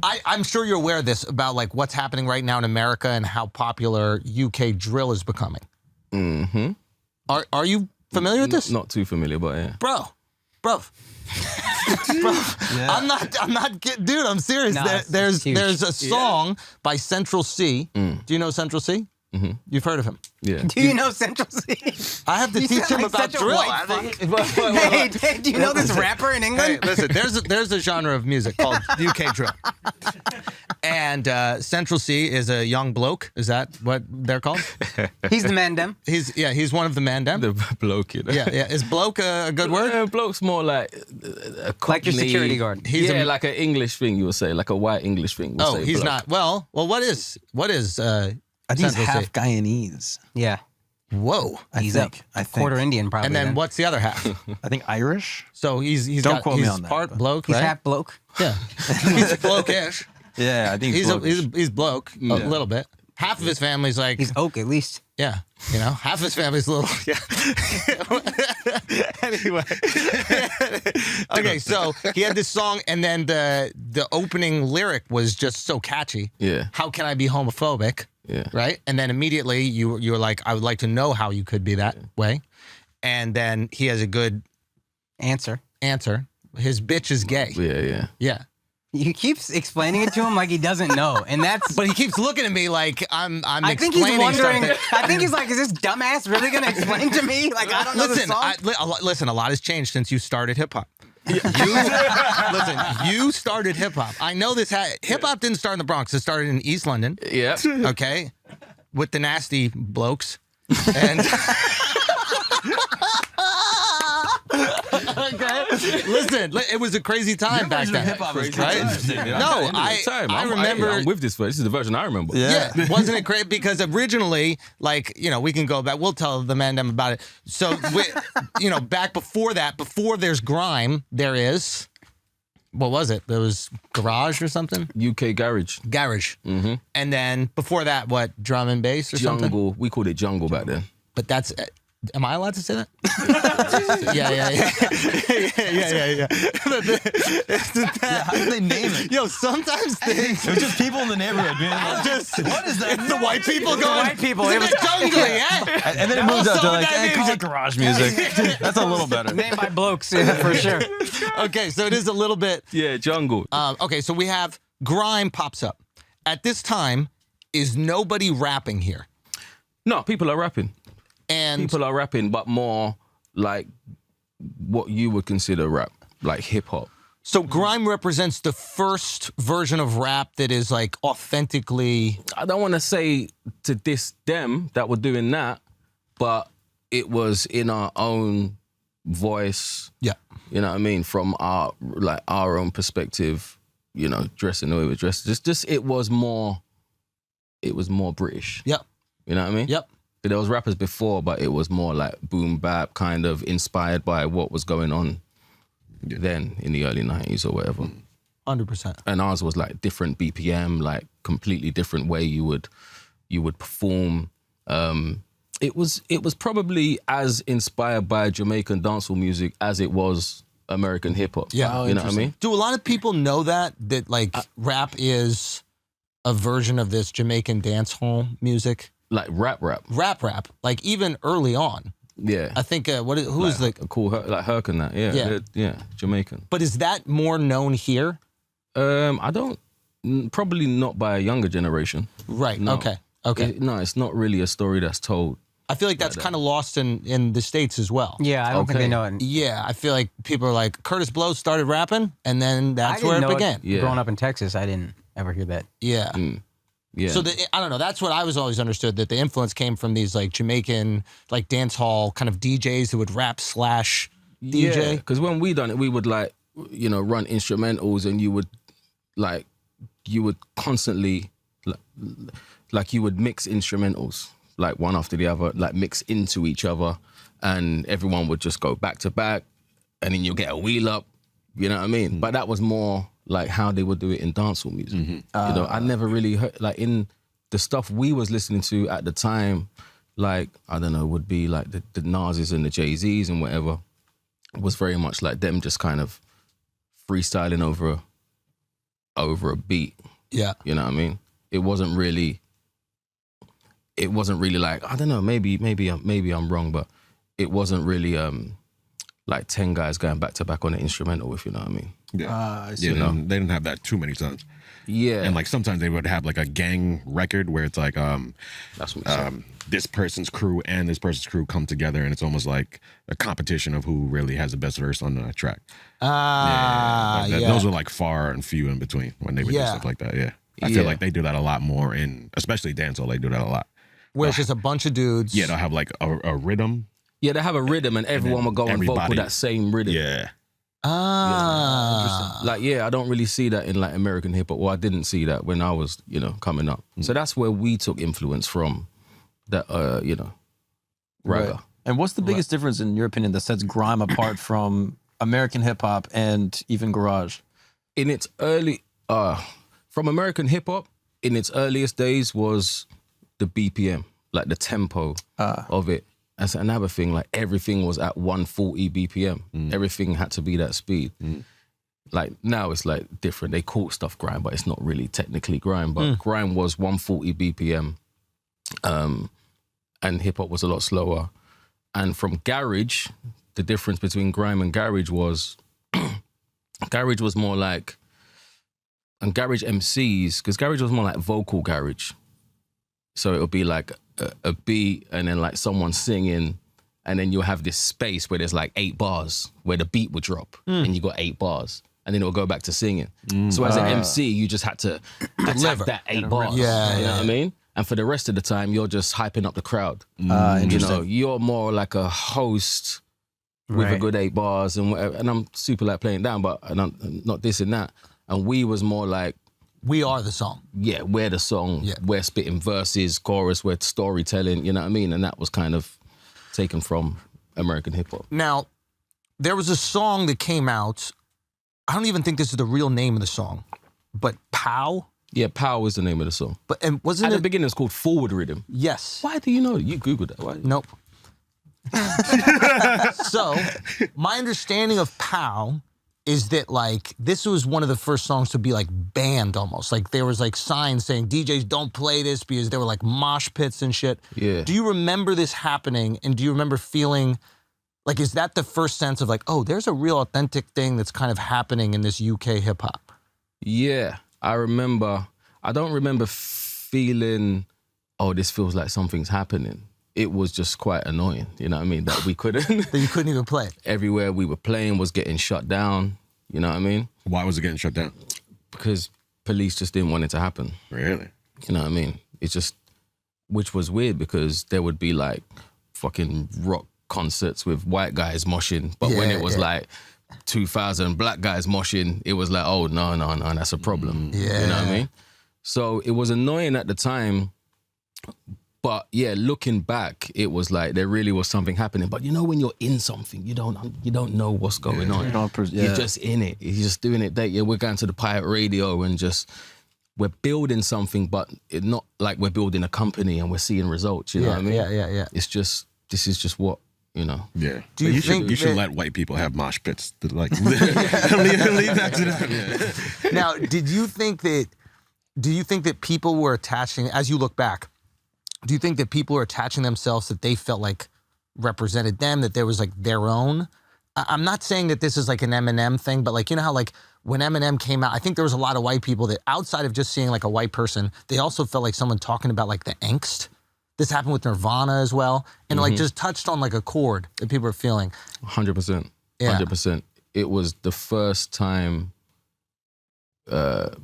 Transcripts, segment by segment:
I'm sure you're aware of this about like what's happening right now in America and how popular UK drill is becoming. Mm-hmm. Are you familiar with this? Not too familiar, but yeah. Bro. Yeah. I'm not kidding. Dude, I'm serious. No, there's a song by Central Cee. Do you know Central Cee? Mm-hmm. You've heard of him? Yeah. Do you know Central Cee? I have to teach him about drill. Hey, do you know this rapper in England? Hey, listen, there's a genre of music called UK drill. And Central Cee is a young bloke. Is that what they're called? He's the Mandem. He's one of the Mandem. The bloke, you know. Yeah. Is bloke a good word? Bloke's more like like your security guard. Like an English thing, you would say, like a white English thing. Oh, he's not. Well, what is? I think he's half Guyanese. Yeah. Whoa. I think. Quarter Indian, probably. And then what's the other half? I think Irish. So he's Don't quote me on that, part but- bloke, He's right? half bloke. Yeah. He's bloke-ish. Yeah, I think He's bloke a little bit. Half of his family's like... He's oak, at least. Yeah. You know, half of his family's a little... Yeah. Anyway. Okay, so he had this song, and then the opening lyric was just so catchy. Yeah. How can I be homophobic? Yeah. Right? And then immediately you were like, I would like to know how you could be that way. And then he has a good answer. His bitch is gay. Yeah. Yeah. You keep explaining it to him like he doesn't know, and that's. But he keeps looking at me like I'm I think explaining he's wondering. something. I think he's like, "Is this dumbass really gonna explain to me? Like, I don't know the song." Listen, a lot has changed since you started hip hop. You started hip hop. I know this. Hip hop didn't start in the Bronx. It started in East London. Yeah. Okay, with the nasty blokes and. Okay. Listen, it was a crazy time back then. Hip-hop was right? No, I remember. I'm with this version. This is the version I remember. Yeah. Wasn't it great? Because originally, like, you know, we can go back. We'll tell the Mandem about it. So, back before that, before there's grime, there is. What was it? There was garage or something? UK garage. Garage. Mm-hmm. And then before that, what? Drum and bass or something? Jungle. We called it jungle back then. But that's. Am I allowed to say that? Yeah. How did they name it? Yo, sometimes things. It was just people in the neighborhood being like, what is that? It's the white people going. White people. It was jungly, yeah. And then it moved up to like, hey, call it garage music. That's a little better. Named by blokes, yeah, for sure. Okay, so it is a little bit. Yeah, jungle. Okay, so we have grime pops up. At this time, is nobody rapping here? No, people are rapping. And people are rapping, but more like what you would consider rap, like hip hop. So grime represents the first version of rap that is like authentically. I don't want to say to diss them that were doing that, but it was in our own voice. Yeah. You know what I mean? From our own perspective, you know, dressing the way we dressed. Just it was more British. Yep. You know what I mean? Yep. There was rappers before, but it was more like boom bap, kind of inspired by what was going on then in the early 90s or whatever. 100%. And ours was like different BPM, like completely different way you would perform. It was probably as inspired by Jamaican dancehall music as it was American hip hop. Yeah, you know what I mean? Do a lot of people know that like rap is a version of this Jamaican dancehall music? Like rap, like even early on. Yeah, I think who's like cool, like Herc and that. Yeah, Jamaican. But is that more known here? I don't. Probably not by a younger generation. Right. No. Okay. No, it's not really a story that's told. I feel like that's kind of lost in the States as well. Yeah, I don't think they know it. Yeah, I feel like people are like Curtis Blow started rapping, and then that's where it began. Growing up in Texas, I didn't ever hear that. Yeah. Yeah. So I don't know. That's what I was always understood, that the influence came from these like Jamaican like dance hall kind of DJs who would rap / DJ. Yeah, because when we done it, we would like, you know, run instrumentals, and you would constantly like you would mix instrumentals like one after the other, like mix into each other, and everyone would just go back to back, and then you'll get a wheel up. You know what I mean? But that was more like how they would do it in dancehall music. You know, I never really heard, like in the stuff we was listening to at the time, like, I don't know, would be like the Nas's and the Jay-Z's and whatever, was very much like them just kind of freestyling over over a beat. Yeah. You know what I mean? It wasn't really like, I don't know, maybe I'm wrong, but it wasn't really like 10 guys going back to back on an instrumental, if you know what I mean. Yeah, I see. yeah. They didn't have that too many times. Yeah. And like sometimes they would have like a gang record where it's like That's what I'm saying. this person's crew and this person's crew come together, and it's almost like a competition of who really has the best verse on the track. Those are like far and few in between when they would do stuff like that. Yeah, I feel like they do that a lot more especially dancehall. They do that a lot. Where it's just a bunch of dudes. Yeah, they'll have like a rhythm. Yeah, they have a rhythm and everyone will go and vocal that same rhythm. Yeah. Like, I don't really see that in like American hip hop. Well, I didn't see that when I was, coming up. So that's where we took influence from, that, ragga. Right. And what's the biggest difference, in your opinion, that sets grime apart from American hip hop and even garage? In its early, from American hip hop, in its earliest days was the BPM, like the tempo of it. That's another thing, like everything was at 140 BPM. Everything had to be that speed. Like now it's like different. They call stuff grime, but it's not really technically grime. But grime was 140 BPM, and hip hop was a lot slower. And from garage, the difference between grime and garage was, garage was more like, and garage MCs, because garage was more like vocal garage. So it'll be like a beat and then like someone singing, and then you'll have this space where there's like 8 bars where the beat would drop and you got 8 bars and then it'll go back to singing. So as an MC, you just had to attack that 8 bars. You know what I mean? And for the rest of the time, you're just hyping up the crowd. You're more like a host with a good 8 bars and whatever. And I'm super like playing down, but I'm not this and that. And we was more like, we are the song. Yeah, we're the song. Yeah. We're spitting verses, chorus, we're storytelling, you know what I mean? And that was kind of taken from American hip hop. Now, there was a song that came out, I don't even think this is the real name of the song, but Pow? Yeah, Pow is the name of the song. But and wasn't At the beginning, it's called Forward Rhythm. Yes. Why do you know that? You Googled that. Why? Nope. So, my understanding of Pow is that like this was one of the first songs to be like banned almost. Like there was like signs saying DJs don't play this because there were like mosh pits and shit. Yeah. Do you remember this happening, and do you remember feeling like, is that the first sense of like, oh, there's a real authentic thing that's kind of happening in this UK hip hop? Yeah, I remember. I don't remember feeling, oh, this feels like something's happening. It was just quite annoying, you know what I mean? That we couldn't. That you couldn't even play. Everywhere we were playing was getting shut down, you know what I mean? Why was it getting shut down? Because police just didn't want it to happen. Really? You know what I mean? It's just, which was weird because there would be like fucking rock concerts with white guys moshing, but when it was like 2000 black guys moshing, it was like, oh, no, that's a problem. You know what I mean? So it was annoying at the time, but yeah, looking back, it was like there really was something happening. But you know, when you're in something, you don't know what's going on. You're just in it. You're just doing it. We're going to the pirate radio and we're building something, but it's not like we're building a company and we're seeing results. You know what I mean? Yeah. It's just, this is just what, you know. Yeah. Do you think you should let white people have mosh pits? Like leave that to them. Yeah. Now, do you think that people were attaching, as you look back, do you think that people were attaching themselves that they felt like represented them, that there was like their own? I'm not saying that this is like an Eminem thing, but like, you know how like when Eminem came out, I think there was a lot of white people that outside of just seeing like a white person, they also felt like someone talking about like the angst. This happened with Nirvana as well. And like just touched on like a chord that people were feeling. 100%. Yeah. 100%. It was the first time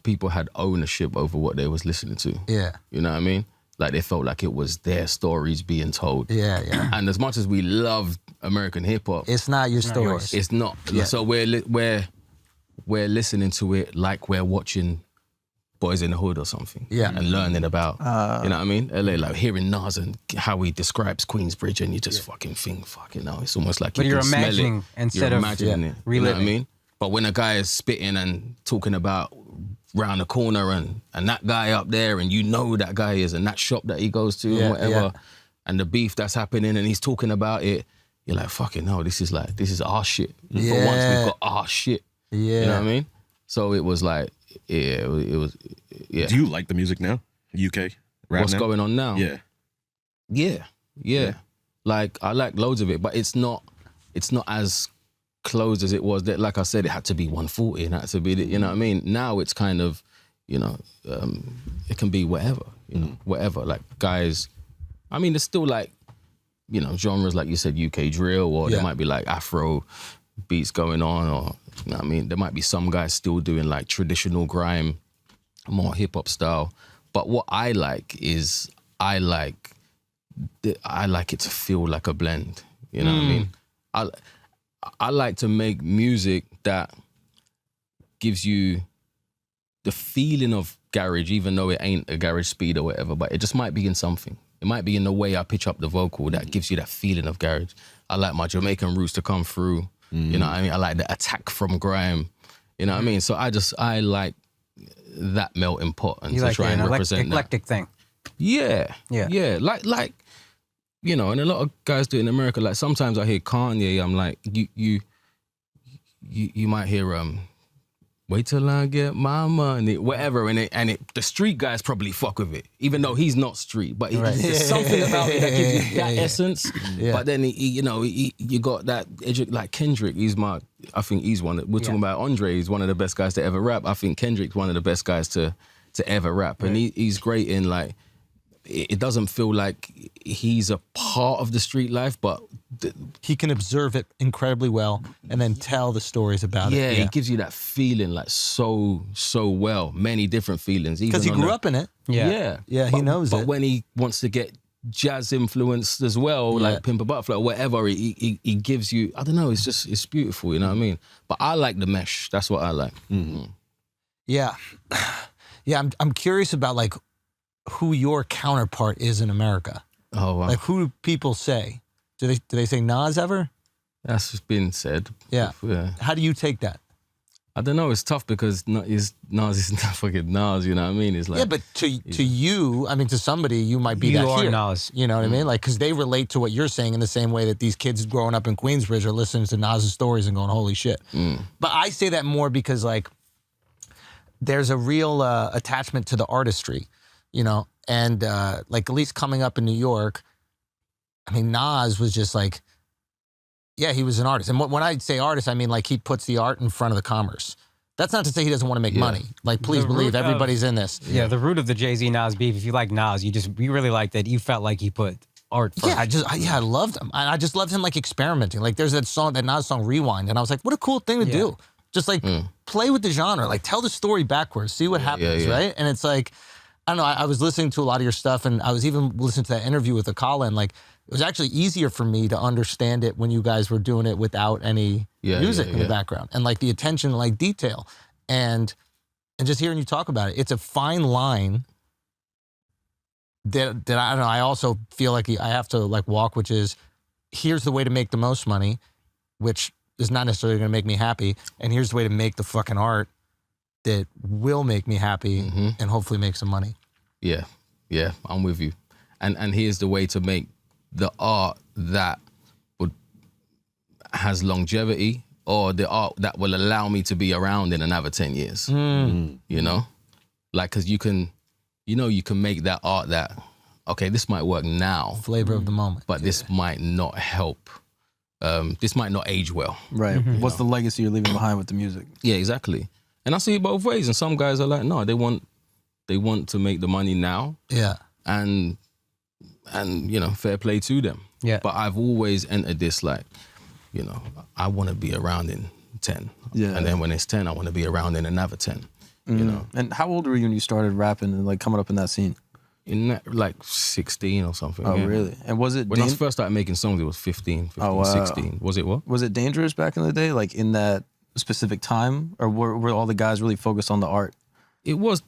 people had ownership over what they was listening to. Yeah. You know what I mean? Like they felt like it was their stories being told. Yeah. And as much as we love American hip hop, It's not your story. it's not. Yeah. So we're listening to it like we're watching Boys in the Hood or something. Yeah. And learning about, you know what I mean? LA, like hearing Nas and how he describes Queensbridge, and you just fucking think, fucking hell, it's almost like But you you're can smell imagining it. instead You're of imagining it. reliving. You know what I mean? But when a guy is spitting and talking about round the corner and that guy up there, and you know who that guy is, and that shop that he goes to and whatever, and the beef that's happening, and he's talking about it, you're like, fucking hell, this is our shit. For once we've got our shit. Yeah. You know what I mean? So it was like, it was. Yeah. Do you like the music now? UK rap What's now? going on now? Yeah. Like I like loads of it, but it's not as closed as it was. That, like I said, it had to be 140 and it had to be, you know what I mean? Now it's kind of, you know, it can be whatever, you know, whatever. Like guys, I mean, there's still like, you know, genres like you said, UK drill, or there might be like Afro beats going on, or, you know what I mean? There might be some guys still doing like traditional grime, more hip hop style. But what I like is, I like it to feel like a blend. You know what I mean? I like to make music that gives you the feeling of garage, even though it ain't a garage speed or whatever, but it just might be in something. It might be in the way I pitch up the vocal that gives you that feeling of garage. I like my Jamaican roots to come through. You know what I mean? I like the attack from grime. You know what I mean? So I like that melting pot and You to like try and an represent eclectic thing. Yeah. Like, you know, and a lot of guys do it in America. Like sometimes I hear Kanye, I'm like, you might hear wait till I get my money, whatever, and the street guys probably fuck with it, even though he's not street, but there's something about it that gives you that essence. But then you got that like Kendrick. I think he's one. We're talking about Andre. He's one of the best guys to ever rap. I think Kendrick's one of the best guys to ever rap, and he's great in like. It doesn't feel like he's a part of the street life, but he can observe it incredibly well and then tell the stories about it. Yeah, he gives you that feeling like so well, many different feelings. Because he grew up in it. Yeah, he knows it. But when he wants to get jazz influenced as well, like Pimp a Butterfly or whatever, he gives you, I don't know, it's beautiful, you know what I mean? But I like the mesh, that's what I like. Mm-hmm. Yeah. Yeah, I'm curious about like who your counterpart is in America. Oh, wow. Like who do people say? Do they say Nas ever? That's been said. Yeah. How do you take that? I don't know. It's tough because Nas isn't fucking Nas. You know what I mean? It's like, yeah, but to you, I mean, to somebody, you might be that here. Nas. You know what I mean? Like, because they relate to what you're saying in the same way that these kids growing up in Queensbridge are listening to Nas's stories and going, "Holy shit!" But I say that more because like there's a real attachment to the artistry. You know, and like at least coming up in New York, I mean, Nas was just like, yeah, he was an artist. And when I say artist, I mean like he puts the art in front of the commerce. That's not to say he doesn't want to make money. Like, please believe everybody's in this. Yeah, the root of the Jay-Z Nas beef, if you like Nas, you really like that you felt like he put art first. Yeah, I loved him. I just loved him like experimenting. Like there's that Nas song Rewind, and I was like, what a cool thing to do. Just like play with the genre, like tell the story backwards, see what happens, right? And it's like, I don't know, I was listening to a lot of your stuff, and I was even listening to that interview with Akala, and like, it was actually easier for me to understand it when you guys were doing it without any music in the background, and like the attention to like detail, and just hearing you talk about it, it's a fine line that I don't know, I also feel like I have to like walk, which is, here's the way to make the most money, which is not necessarily going to make me happy, and here's the way to make the fucking art that will make me happy and hopefully make some money. Yeah, I'm with you. And here's the way to make the art that has longevity, or the art that will allow me to be around in another 10 years. You know? Like, because you can make that art that, okay, this might work now. Flavor of the moment. But this might not help. This might not age well. Right. What's the legacy you're leaving behind with the music? Yeah, exactly. And I see it both ways. And some guys are like, no, they want to make the money now. Yeah. And you know, fair play to them. Yeah. But I've always entered this like, you know, I want to be around in 10. Yeah. And then when it's 10, I want to be around in another 10. You know. And how old were you when you started rapping and like coming up in that scene? In that, like 16 or something. Oh, really? And was it when I first started making songs? It was 15, 16. Was it what? Was it dangerous back in the day, like in that specific time, or were all the guys really focused on the art? It was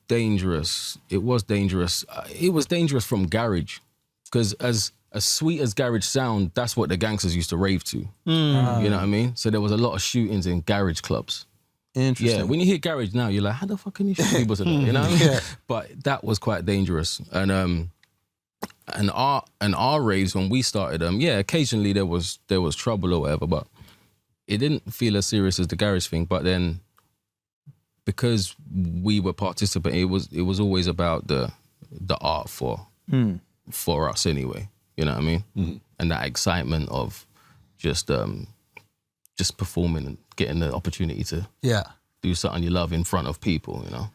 dangerous. It was dangerous. It was dangerous from garage, because as sweet as garage sound, that's what the gangsters used to rave to. You know what I mean? So there was a lot of shootings in garage clubs. Interesting. Yeah, when you hear garage now, you're like, how the fuck can you shoot people to that? You know what I mean? But that was quite dangerous. And our raves when we started, occasionally there was trouble or whatever, but it didn't feel as serious as the garage thing. But then because we were participating, it was always about the art for us anyway. You know what I mean? Mm-hmm. And that excitement of just performing and getting the opportunity to do something you love in front of people. You know?